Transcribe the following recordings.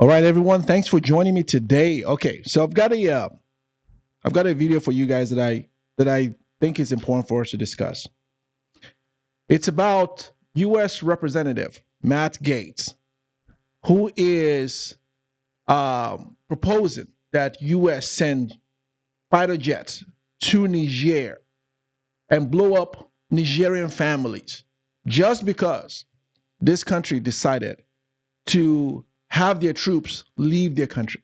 All right, everyone. Thanks for joining me today. Okay, so I've got a video for you guys that I think is important for us to discuss. It's about U.S. Representative Matt Gaetz, who is proposing that U.S. send fighter jets to Niger and blow up Nigerian families just because this country decided to have their troops leave their country.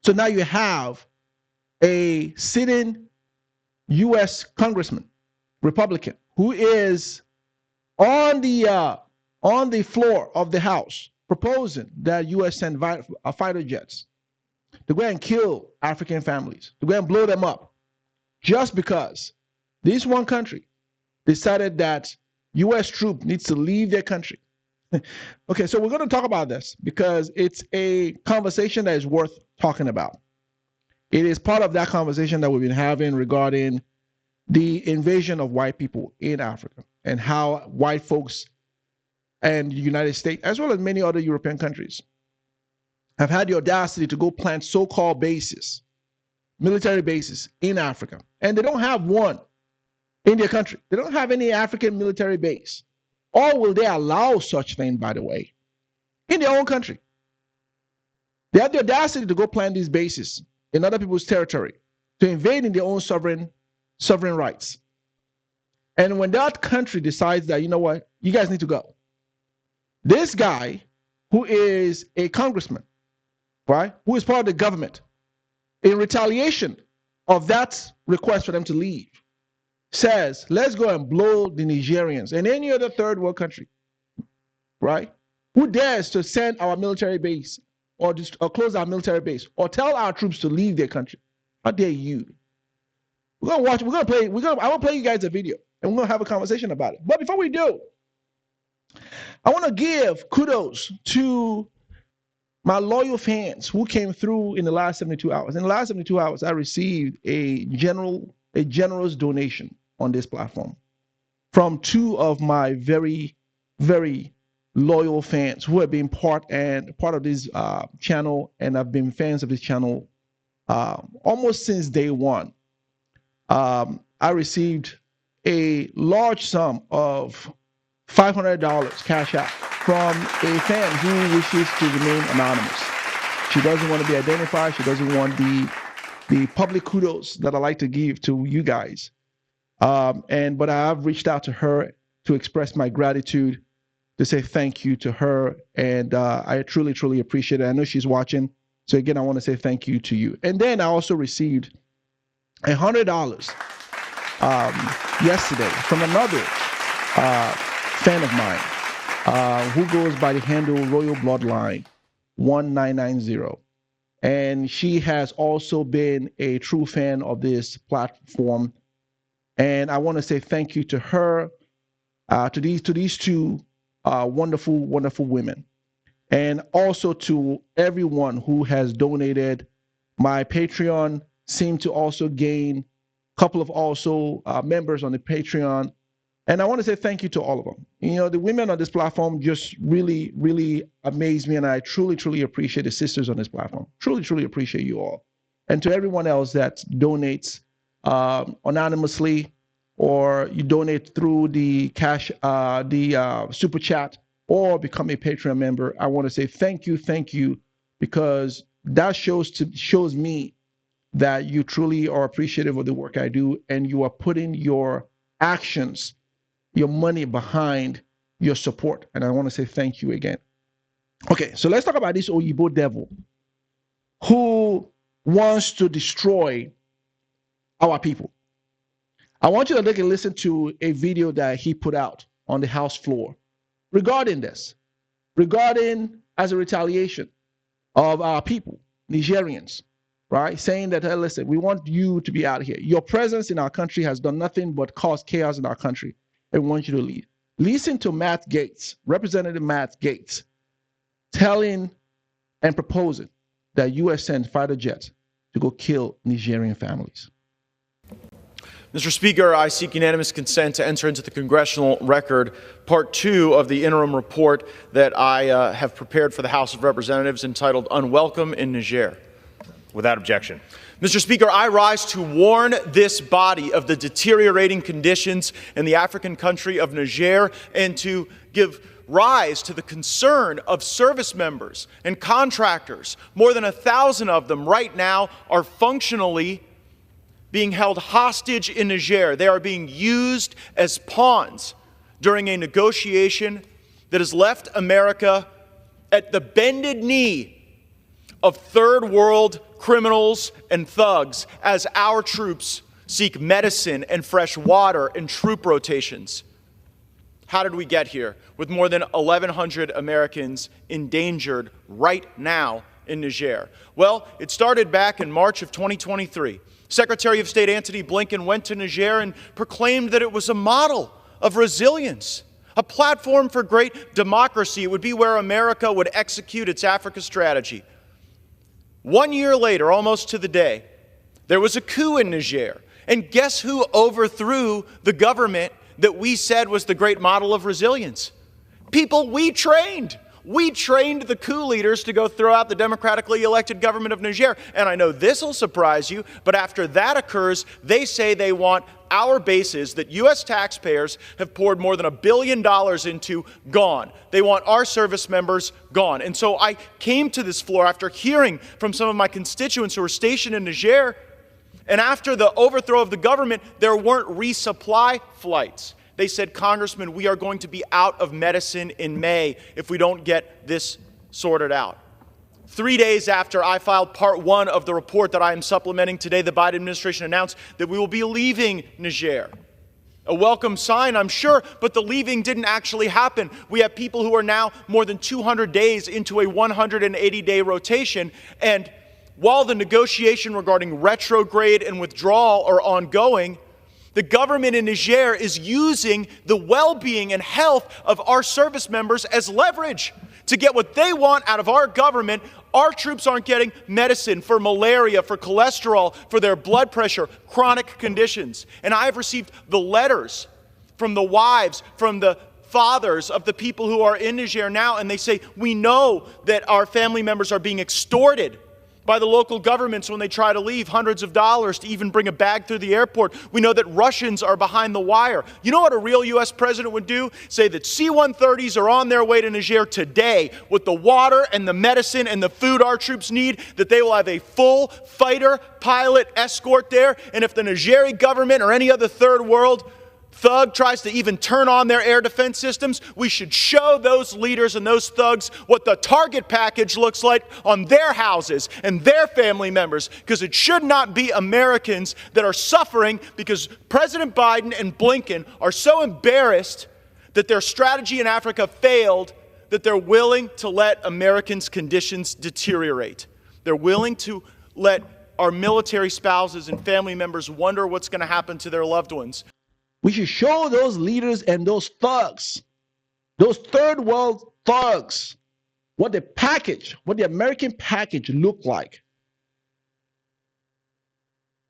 So now you have a sitting U.S. congressman, Republican, who is on the floor of the House proposing that U.S. send fighter jets to go and kill African families, to go and blow them up, just because this one country decided that U.S. troop needs to leave their country. Okay, so we're going to talk about this because it's a conversation that is worth talking about. It is part of that conversation that we've been having regarding the invasion of white people in Africa and how white folks and the United States, as well as many other European countries, have had the audacity to go plant so-called bases, military bases in Africa. And they don't have one in their country. They don't have any African military base. Or will they allow such thing, by the way, in their own country? They have the audacity to go plant these bases in other people's territory, to invade in their own sovereign rights. And when that country decides that, you know what, you guys need to go, this guy, who is a congressman, right, who is part of the government, in retaliation of that request for them to leave, says, let's go and blow the Nigerians and any other third world country, right? Who dares to send our military base or close our military base or tell our troops to leave their country? How dare you? We're gonna watch, I will play you guys a video and we're gonna have a conversation about it. But before we do, I want to give kudos to my loyal fans who came through in the last 72 hours. In the last 72 hours, I received a generous donation on this platform from two of my very, very loyal fans who have been part of this channel and have been fans of this channel almost since day one. I received a large sum of $500 cash out from a fan who wishes to remain anonymous. She doesn't want to be identified. She doesn't want the public kudos that I like to give to you guys. But I have reached out to her to express my gratitude, to say thank you to her. And I truly, truly appreciate it. I know she's watching. So again, I want to say thank you to you. And then I also received $100 yesterday from another fan of mine who goes by the handle Royal Bloodline 1990. And she has also been a true fan of this platform. And I want to say thank you to her, to these two wonderful, wonderful women. And also to everyone who has donated. My Patreon seemed to also gain a couple of also members on the Patreon. And I want to say thank you to all of them. You know, the women on this platform just really, really amaze me. And I truly, truly appreciate the sisters on this platform. Truly, truly appreciate you all. And to everyone else that donates anonymously, or you donate through the cash, super chat, or become a Patreon member, I want to say thank you, because that shows me that you truly are appreciative of the work I do, and you are putting your actions, your money behind your support. And I want to say thank you again. Okay, so let's talk about this Oyibo devil who wants to destroy our people. I want you to look and listen to a video that he put out on the House floor regarding this, regarding as a retaliation of our people, Nigerians, right? Saying that, hey, listen, we want you to be out of here. Your presence in our country has done nothing but cause chaos in our country, and we want you to leave. Listen to Matt Gaetz, Representative Matt Gaetz, telling and proposing that U.S. send fighter jets to go kill Nigerian families. Mr. Speaker, I seek unanimous consent to enter into the congressional record Part 2 of the interim report that I have prepared for the House of Representatives entitled Unwelcome in Niger. Without objection. Mr. Speaker, I rise to warn this body of the deteriorating conditions in the African country of Niger and to give rise to the concern of service members and contractors. More than 1,000 of them right now are functionally being held hostage in Niger. They are being used as pawns during a negotiation that has left America at the bended knee of third world criminals and thugs as our troops seek medicine and fresh water and troop rotations. How did we get here with more than 1,100 Americans endangered right now in Niger? Well, it started back in March of 2023. Secretary of State Antony Blinken went to Niger and proclaimed that it was a model of resilience, a platform for great democracy. It would be where America would execute its Africa strategy. 1 year later, almost to the day, there was a coup in Niger. And guess who overthrew the government that we said was the great model of resilience? People we trained. We trained the coup leaders to go throw out the democratically elected government of Niger. And I know this will surprise you, but after that occurs, they say they want our bases that U.S. taxpayers have poured more than $1 billion into gone. They want our service members gone. And so I came to this floor after hearing from some of my constituents who are stationed in Niger. And after the overthrow of the government, there weren't resupply flights. They said, Congressman, we are going to be out of medicine in May if we don't get this sorted out. 3 days after I filed Part 1 of the report that I am supplementing today, the Biden administration announced that we will be leaving Niger. A welcome sign, I'm sure, but the leaving didn't actually happen. We have people who are now more than 200 days into a 180-day rotation, and while the negotiation regarding retrograde and withdrawal are ongoing, the government in Niger is using the well-being and health of our service members as leverage to get what they want out of our government. Our troops aren't getting medicine for malaria, for cholesterol, for their blood pressure, chronic conditions. And I have received the letters from the wives, from the fathers of the people who are in Niger now, and they say, we know that our family members are being extorted by the local governments when they try to leave, hundreds of dollars to even bring a bag through the airport. We know that Russians are behind the wire. You know what a real U.S. president would do? Say that C-130s are on their way to Niger today with the water and the medicine and the food our troops need, that they will have a full fighter pilot escort there. And if the Nigerian government or any other third world thug tries to even turn on their air defense systems, we should show those leaders and those thugs what the target package looks like on their houses and their family members, because it should not be Americans that are suffering because President Biden and Blinken are so embarrassed that their strategy in Africa failed that they're willing to let Americans' conditions deteriorate. They're willing to let our military spouses and family members wonder what's going to happen to their loved ones. We should show those leaders and those thugs, those third world thugs, what the American package looked like.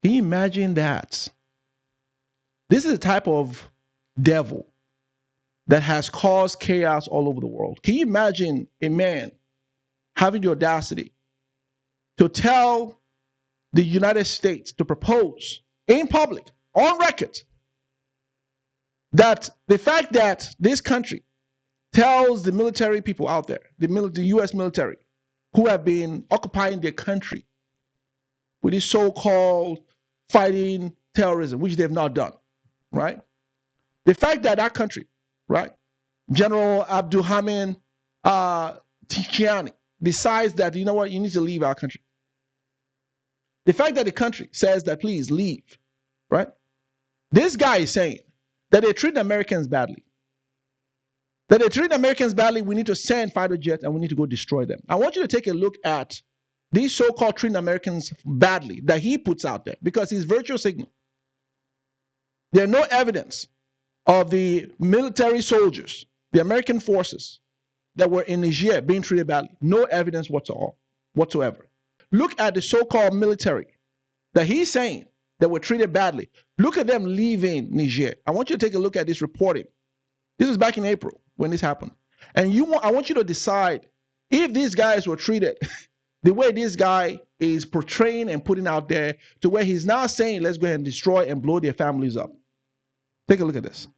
Can you imagine that? This is the type of devil that has caused chaos all over the world. Can you imagine a man having the audacity to tell the United States to propose in public, on record, that the fact that this country tells the military people out there, the U.S. military, who have been occupying their country with this so-called fighting terrorism, which they have not done, right? The fact that that country, right, General Abdulhamid Tikiani decides that, you know what, you need to leave our country. The fact that the country says that, please leave, right? This guy is saying that they treat Americans badly. That they treat Americans badly, we need to send fighter jets and we need to go destroy them. I want you to take a look at these so-called treating Americans badly that he puts out there, because he's virtue signal. There's no evidence of the military soldiers, the American forces that were in Niger being treated badly. No evidence whatsoever. Look at the so-called military that he's saying that were treated badly. Look at them leaving Niger. I want you to take a look at this reporting. This is back in April when this happened. And I want you to decide if these guys were treated the way this guy is portraying and putting out there, to where he's now saying, let's go ahead and destroy and blow their families up. Take a look at this.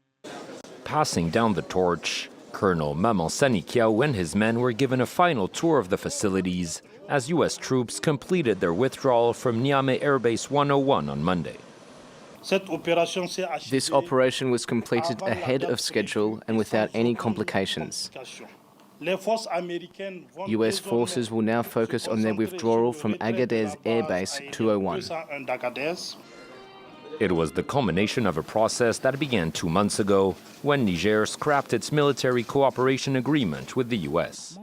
Passing down the torch, Colonel Maman Sanikiao and his men were given a final tour of the facilities as U.S. troops completed their withdrawal from Niamey Air Base 101 on Monday. This operation was completed ahead of schedule and without any complications. US forces will now focus on their withdrawal from Agadez Air Base 201. It was the culmination of a process that began 2 months ago when Niger scrapped its military cooperation agreement with the US.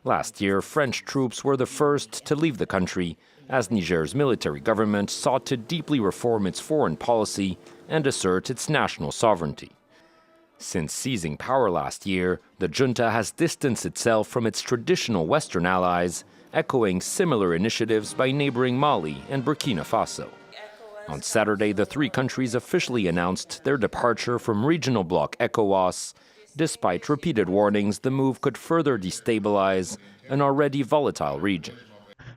Last year, French troops were the first to leave the country as Niger's military government sought to deeply reform its foreign policy and assert its national sovereignty. Since seizing power last year, the junta has distanced itself from its traditional Western allies, echoing similar initiatives by neighboring Mali and Burkina Faso. On Saturday, the three countries officially announced their departure from regional bloc ECOWAS, despite repeated warnings the move could further destabilize an already volatile region.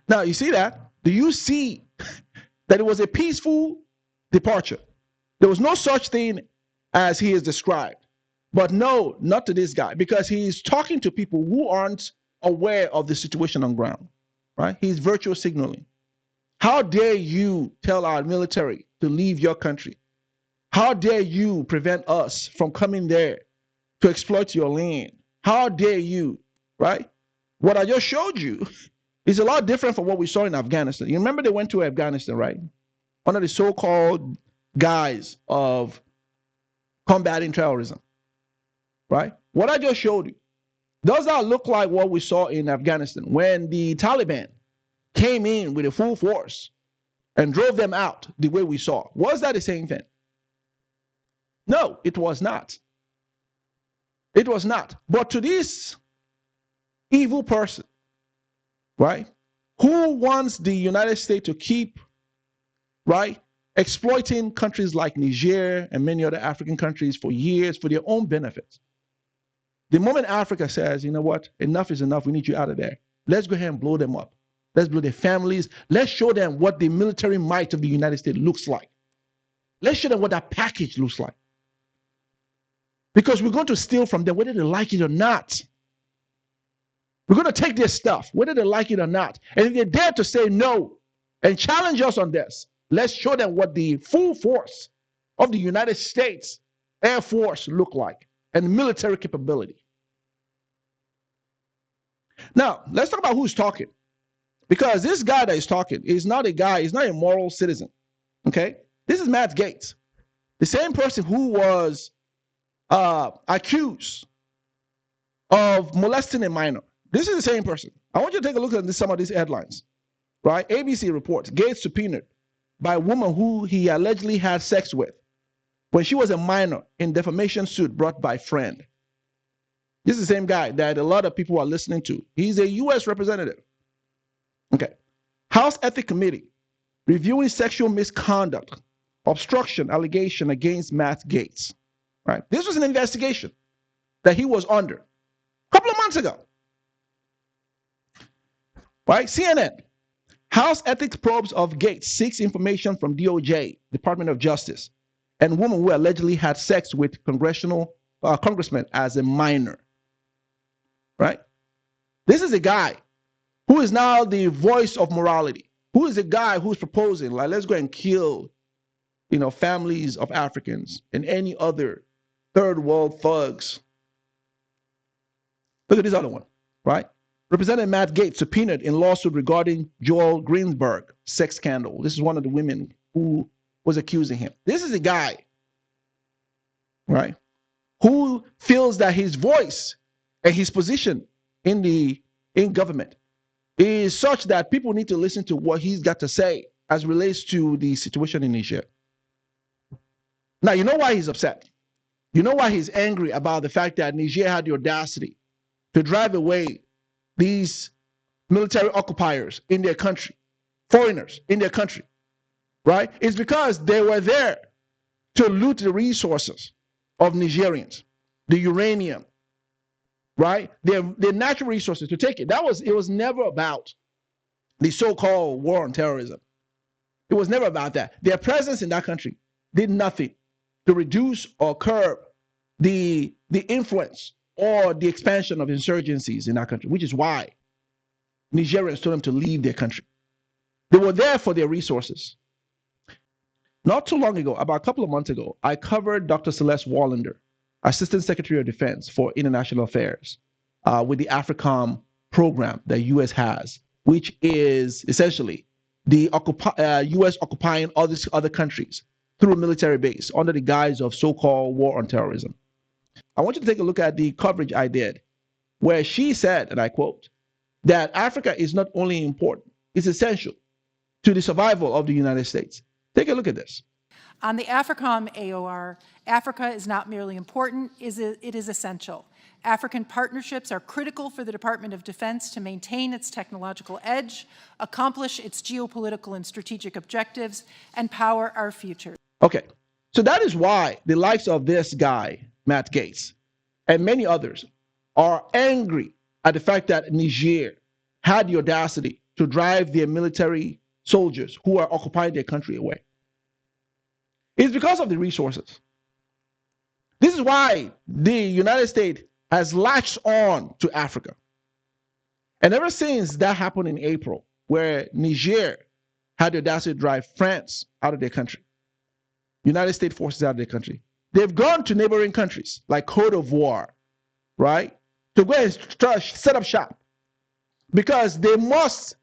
Now, you see that? Do you see that it was a peaceful departure? There was no such thing as he is described. But no, not to this guy, because he's talking to people who aren't aware of the situation on ground, right? He's virtual signaling. How dare you tell our military to leave your country? How dare you prevent us from coming there to exploit your land? How dare you, right? What I just showed you is a lot different from what we saw in Afghanistan. You remember they went to Afghanistan, right? Under the so-called guise of combating terrorism, right? What I just showed you, does that look like what we saw in Afghanistan when the Taliban came in with a full force and drove them out the way we saw? Was that the same thing? No, it was not. It was not. But to this evil person, right, who wants the United States to keep, right, exploiting countries like Niger and many other African countries for years for their own benefits. The moment Africa says, you know what, enough is enough, we need you out of there, let's go ahead and blow them up. Let's blow their families. Let's show them what the military might of the United States looks like. Let's show them what that package looks like. Because we're going to steal from them whether they like it or not. We're going to take their stuff whether they like it or not. And if they dare to say no and challenge us on this, let's show them what the full force of the United States Air Force look like and military capability. Now, let's talk about who's talking. Because this guy that is talking is not a guy, he's not a moral citizen. Okay? This is Matt Gaetz, the same person who was accused of molesting a minor. This is the same person. I want you to take a look at some of these headlines. Right? ABC reports Gaetz subpoenaed by a woman who he allegedly had sex with when she was a minor in defamation suit brought by friend. This is the same guy that a lot of people are listening to. He's a U.S. representative. Okay. House Ethics Committee reviewing sexual misconduct, obstruction allegation against Matt Gaetz. Right. This was an investigation that he was under a couple of months ago. Right. CNN. House ethics probes of Gaetz seeks information from DOJ, Department of Justice, and woman who allegedly had sex with congressman as a minor. Right? This is a guy who is now the voice of morality. Who is a guy who's proposing, like, let's go and kill, families of Africans and any other third world thugs. Look at this other one, right? Representative Matt Gaetz subpoenaed in lawsuit regarding Joel Greenberg sex scandal. This is one of the women who was accusing him. This is a guy, right, who feels that his voice and his position in government is such that people need to listen to what he's got to say as relates to the situation in Niger. Now, you know why he's upset. You know why he's angry about the fact that Niger had the audacity to drive away these military occupiers in their country, foreigners in their country, right? It's because they were there to loot the resources of Nigerians, the uranium, right? Their natural resources, to take it. It was never about the so-called war on terrorism. It was never about that. Their presence in that country did nothing to reduce or curb the influence or the expansion of insurgencies in that country, which is why Nigerians told them to leave their country. They were there for their resources. Not too long ago, about a couple of months ago, I covered Dr. Celeste Wallander, Assistant Secretary of Defense for International Affairs, with the AFRICOM program that U.S. has, which is essentially the U.S. occupying all these other countries through a military base under the guise of so-called war on terrorism. I want you to take a look at the coverage I did, where she said, and I quote, that Africa is not only important, it's essential to the survival of the United States. Take a look at this. On the AFRICOM AOR, Africa is not merely important, it is essential. African partnerships are critical for the Department of Defense to maintain its technological edge, accomplish its geopolitical and strategic objectives, and power our future. Okay, so that is why the likes of this guy, Matt Gaetz, and many others are angry at the fact that Niger had the audacity to drive their military soldiers who are occupying their country away. It's because of the resources. This is why the United States has latched on to Africa. And ever since that happened in April, where Niger had the audacity to drive France out of their country, United States forces out of their country, they've gone to neighboring countries like Cote d'Ivoire, right, to go and set up shop, because they must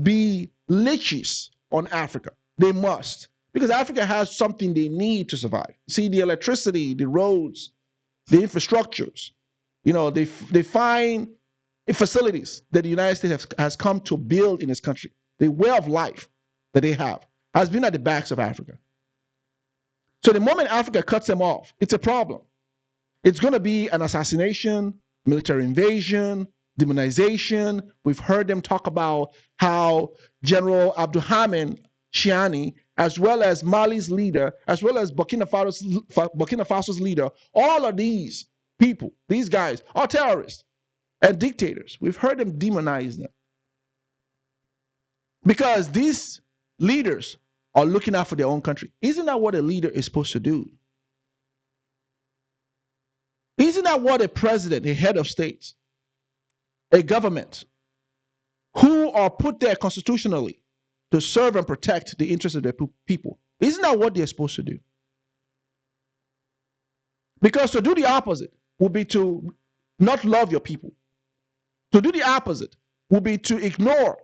be leeches on Africa. They must, because Africa has something they need to survive. See, the electricity, the roads, the infrastructures, they find facilities that the United States has come to build in this country. The way of life that they have has been at the backs of Africa. So the moment Africa cuts them off, it's a problem. It's going to be an assassination, military invasion, demonization. We've heard them talk about how General Abdurrahman Chiani, as well as Mali's leader, as well as Burkina Faso's leader, all of these people, these guys, are terrorists and dictators. We've heard them demonize them, because these leaders are looking out for their own country. Isn't that what a leader is supposed to do? Isn't that what a president, a head of state, a government, who are put there constitutionally to serve and protect the interests of their people, isn't that what they're supposed to do? Because to do the opposite would be to not love your people. To do the opposite would be to ignore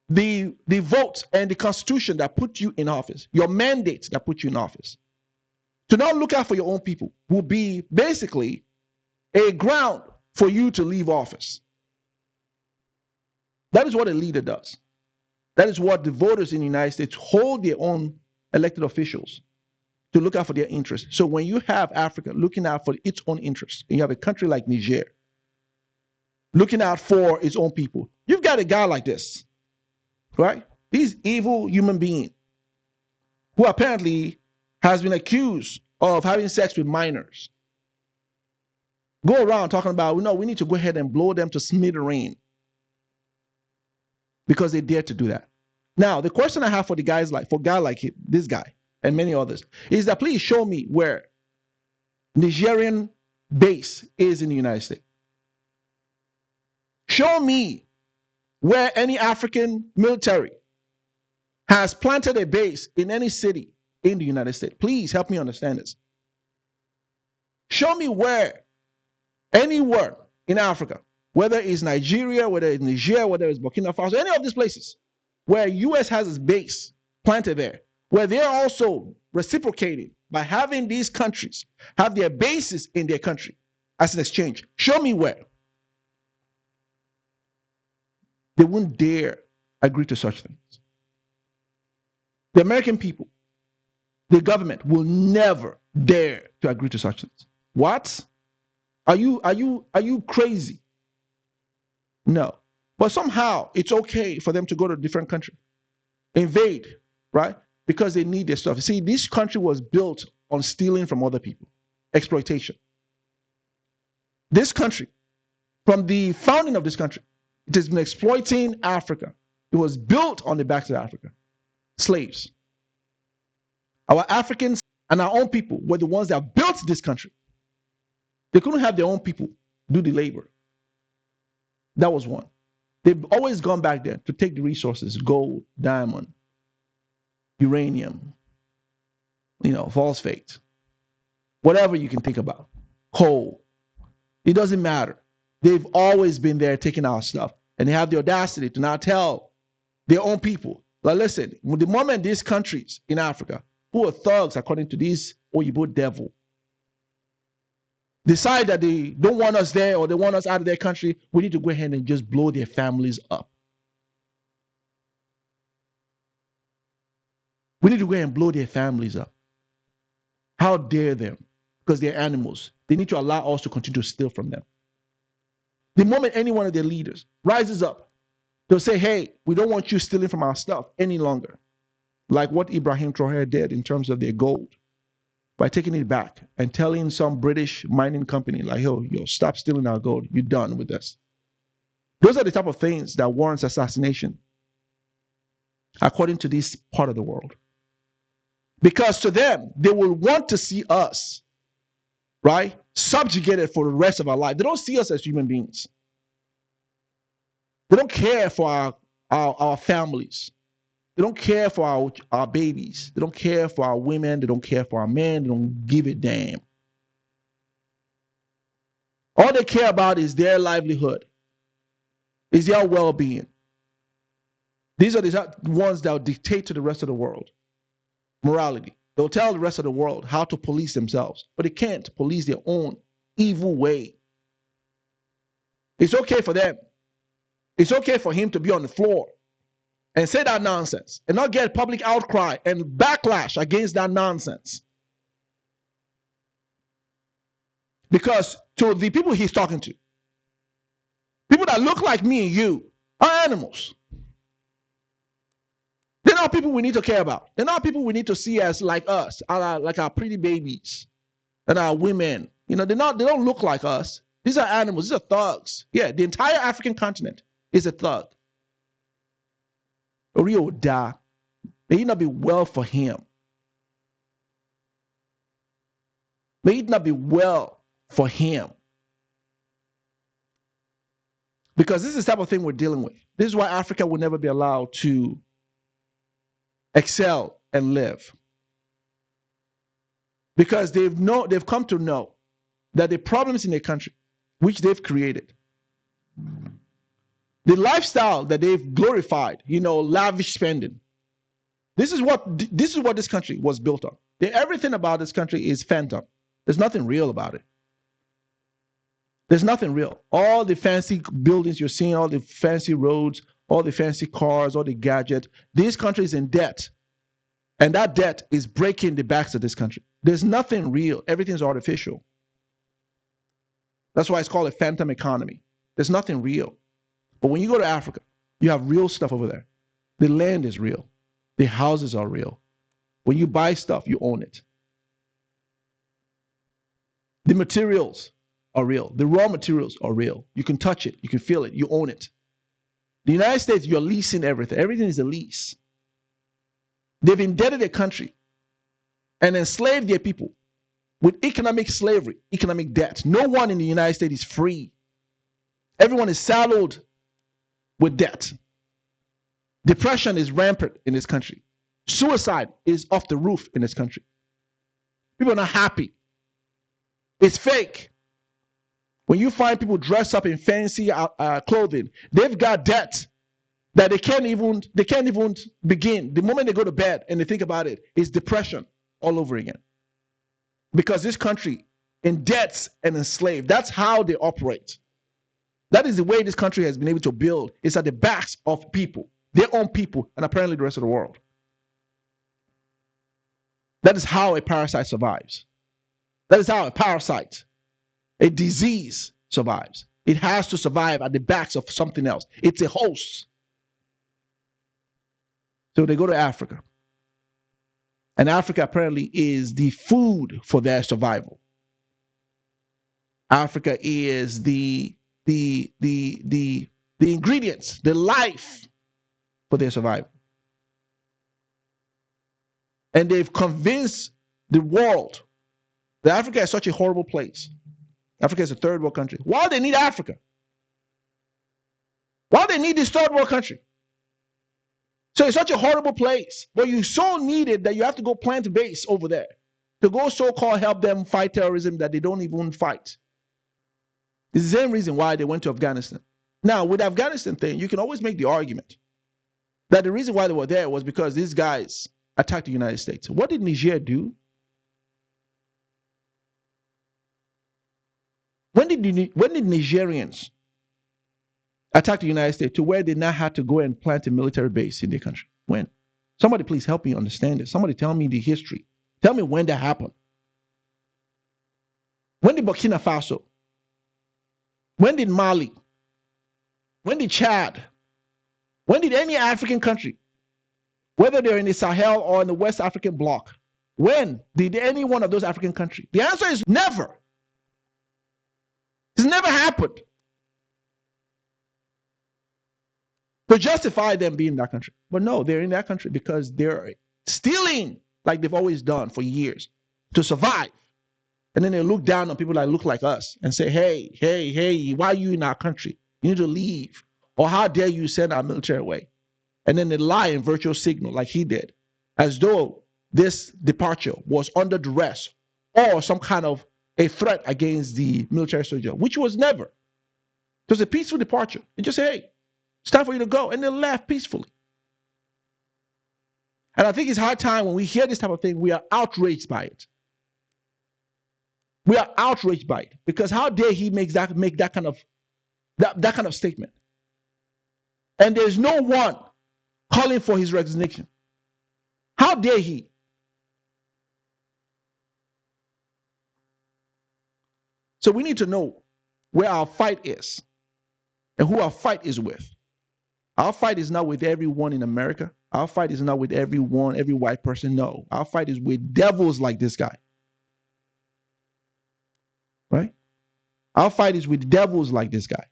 the vote and the constitution that put you in office, your mandate that put you in office. To not look out for your own people will be basically a ground for you to leave office. That is what a leader does. That is what the voters in the United States hold their own elected officials to look out for their interests. So when you have Africa looking out for its own interests, and you have a country like Niger looking out for its own people, you've got a guy like this, right? These evil human being who apparently has been accused of having sex with minors, go around talking about, no, we need to go ahead and blow them to smithereens because they dare to do that. Now, the question I have for guys like this guy and many others is that please show me where Nigerian base is in the United States. Show me where any African military has planted a base in any city in the United States. Please help me understand this. Show me where anywhere in Africa, whether it's Nigeria, whether it's Niger, whether it's Burkina Faso, any of these places where U.S. has its base planted there, where they're also reciprocating by having these countries have their bases in their country as an exchange. Show me where. They wouldn't dare agree to such things. The American people, the government will never dare to agree to such things. What? Are you crazy? No. But somehow it's okay for them to go to a different country, invade, right? Because they need their stuff. See, this country was built on stealing from other people, exploitation. This country, from the founding of this country, it has been exploiting Africa. It was built on the backs of Africa. Slaves. Our Africans and our own people were the ones that built this country. They couldn't have their own people do the labor. That was one. They've always gone back there to take the resources, gold, diamond, uranium, phosphate, whatever you can think about, coal. It doesn't matter. They've always been there taking our stuff. And they have the audacity to now tell their own people, like, listen, the moment these countries in Africa, who are thugs according to these Oyibo devil, decide that they don't want us there or they want us out of their country, we need to go ahead and just blow their families up. We need to go ahead and blow their families up. How dare them? Because they're animals. They need to allow us to continue to steal from them. The moment any one of their leaders rises up, they'll say, hey, we don't want you stealing from our stuff any longer. Like what Ibrahim Traoré did in terms of their gold, by taking it back and telling some British mining company, like, yo, stop stealing our gold. You're done with this. Those are the type of things that warrants assassination, according to this part of the world. Because to them, they will want to see us, right, subjugated for the rest of our life. They don't see us as human beings. They don't care for our families. They don't care for our babies. They don't care for our women. They don't care for our men. They don't give a damn. All they care about is their livelihood, is their well-being. These are the ones that will dictate to the rest of the world morality. They'll tell the rest of the world how to police themselves, but they can't police their own evil way. It's okay for them. It's okay for him to be on the floor and say that nonsense and not get public outcry and backlash against that nonsense. Because to the people he's talking to, people that look like me and you are animals. They're not people we need to care about. They're not people we need to see as like us, like our pretty babies and our women. They don't look like us. These are animals. These are thugs. Yeah, the entire African continent is a thug. Rio da. May it not be well for him. May it not be well for him. Because this is the type of thing we're dealing with. This is why Africa will never be allowed to excel and live. Because they've come to know that the problems in their country, which they've created, the lifestyle that they've glorified, lavish spending. This is what this country was built on. Everything about this country is phantom. There's nothing real about it. There's nothing real. All the fancy buildings you're seeing, all the fancy roads, all the fancy cars, all the gadgets. This country is in debt. And that debt is breaking the backs of this country. There's nothing real. Everything's artificial. That's why it's called a phantom economy. There's nothing real. But when you go to Africa, you have real stuff over there. The land is real. The houses are real. When you buy stuff, you own it. The materials are real. The raw materials are real. You can touch it. You can feel it. You own it. The United States, you're leasing everything. Everything is a lease. They've indebted their country and enslaved their people with economic slavery, economic debt. No one in the United States is free. Everyone is saddled with debt. Depression is rampant in this country. Suicide is off the roof in this country. People are not happy. It's fake. When you find people dressed up in fancy clothing, they've got debt that they can't even begin. The moment they go to bed and they think about it, it's depression all over again. Because this country in debts and enslaved, that's how they operate. That is the way this country has been able to build. It's at the backs of people, their own people, and apparently the rest of the world. That is how a parasite survives. That is how a parasite, a disease, survives. It has to survive at the backs of something else. It's a host. So they go to Africa. And Africa apparently is the food for their survival. Africa is the ingredients, the life for their survival. And they've convinced the world that Africa is such a horrible place. Africa is a third world country. Why do they need Africa? Why do they need this third world country? So it's such a horrible place, but you so need it that you have to go plant a base over there to go so-called help them fight terrorism that they don't even fight. It's the same reason why they went to Afghanistan. Now, with the Afghanistan thing, you can always make the argument that the reason why they were there was because these guys attacked the United States. What did Niger do? When did Nigerians attack the United States to where they now had to go and plant a military base in their country? When? Somebody please help me understand this. Somebody tell me the history. Tell me when that happened. When did Burkina Faso? When did Mali? When did Chad? When did any African country, whether they're in the Sahel or in the West African bloc, when did any one of those African countries? The answer is never. It's never happened to justify them being in that country. But no, they're in that country because they're stealing like they've always done for years to survive. And then they look down on people that look like us and say, hey, why are you in our country? You need to leave. Or how dare you send our military away? And then they lie in virtual signal like he did, as though this departure was under duress or some kind of a threat against the military soldier, which was never. It was a peaceful departure. They just say, hey, it's time for you to go. And they left peacefully. And I think it's high time when we hear this type of thing, we are outraged by it. We are outraged by it because how dare he make that kind of statement? And there's no one calling for his resignation. How dare he? So we need to know where our fight is and who our fight is with. Our fight is not with everyone in America. Our fight is not with everyone, every white person. No, our fight is with devils like this guy. Right? Our fight is with devils like this guy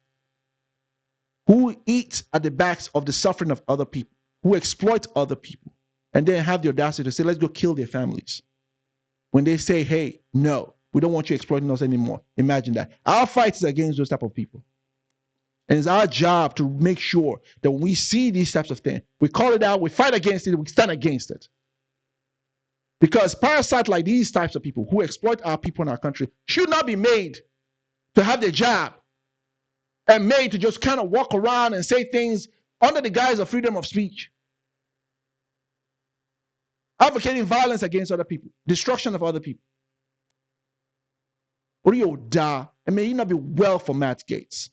who eat at the backs of the suffering of other people, who exploit other people, and then have the audacity to say, let's go kill their families. When they say, hey, no, we don't want you exploiting us anymore. Imagine that. Our fight is against those type of people. And it's our job to make sure that when we see these types of things, we call it out, we fight against it, we stand against it. Because parasites like these types of people who exploit our people in our country should not be made to have their job and made to just kind of walk around and say things under the guise of freedom of speech. Advocating violence against other people, destruction of other people. Or you die, and may you not be well for Matt Gaetz.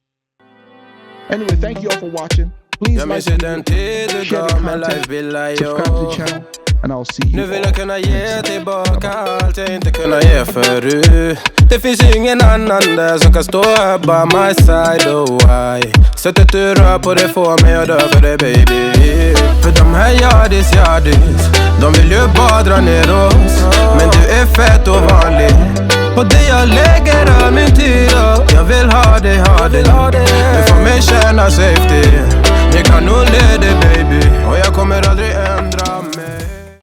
Anyway, thank you all for watching. Please like the video, share the content, subscribe to the channel, and I'll see you Nu vill all. jag kunna ge tillbaka allt jag inte kunna ge förut. Det finns ingen annan där som kan stå här by my side, oh why. Sättet du rör på det får mig att dö för det baby. För de här yardis, de vill ju bara dra ner oss. Men du är fett och vanlig. Och det jag lägger all min tid och jag vill ha dig. Du får mig känna safety. Jag kan nog leda dig baby. Och jag kommer aldrig